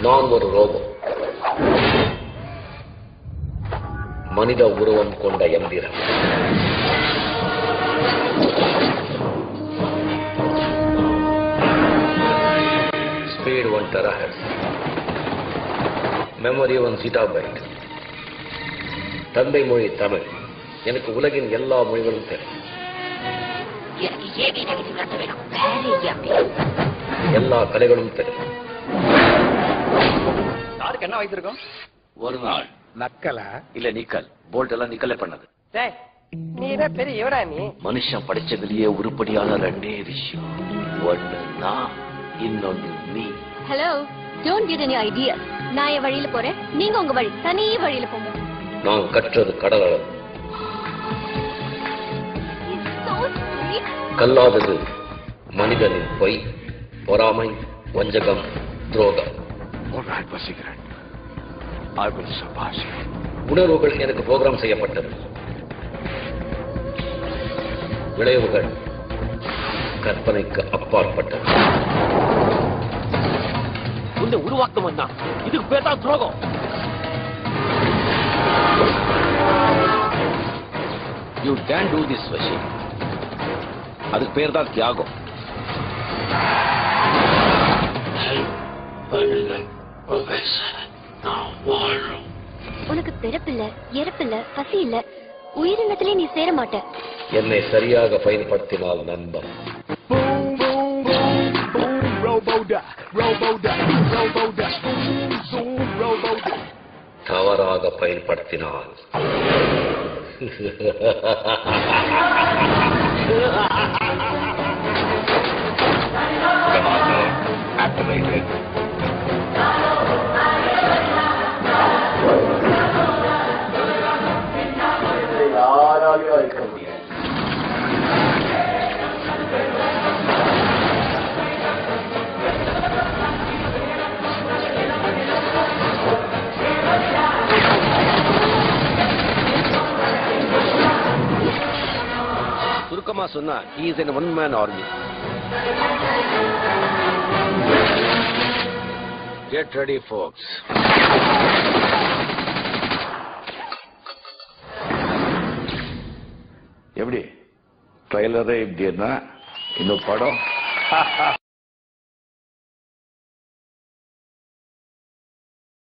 நான் ஒரு ரோபோ, மனித உருவம் கொண்ட எந்திரம். Speed 1 terahertz, memory 1 gigabyte. தந்தை மொழி தமிழ். எனக்கு உலகின் எல்லா மொழிகளும் தெரியும். எல்லா கலைகளும் தெரியும். யாருக்கு என்ன வைத்திருக்கோம்? ஒரு நாள் நக்கலா இல்ல நிக்கல், போல்ட் எல்லாம் நிக்கலே பண்ணது. நீதான் பெரிய இவரா நீ? மனுஷன் படிச்சதுலயே உருப்படியான ரெண்டே விஷயம், ஒன்னு நான், இன்னொன்னு நீ. Hello, don't get any idea. நான் என் வழியில போறேன், நீங்க உங்க வழி தனி வழியில போங்க. நான் கற்றது கடல் அளவு. கல்லாதது மனிதனின் பொய், பொறாமை, வஞ்சகம், துரோகம். உணர்வுகள் எனக்கு புரோகிராம் செய்யப்பட்டது. விளைவுகள் கற்பனைக்கு அப்பாற்பட்டது. உன்னை உருவாக்கம் தான் இதுக்கு பேர் தான் துரோகம். You can do this Vashi. அதுக்கு பேர் தான் தியாகம். உனக்கு பிறப்பில்ல, இறப்பில்ல, பசி இல்ல, உயிரினத்திலே நீ சேர மாட்ட. என்னை சரியாக பயன்படுத்தினால் நண்பன். தவறாக பயன்படுத்தினால் activated. யாராலையும் அழிக்க முடியாது. சுருக்கமா சொன்னா he is an one man army. Get ready folks. எப்படி ட்ரைலரே இப்படி இருந்தா இன்னும் படம்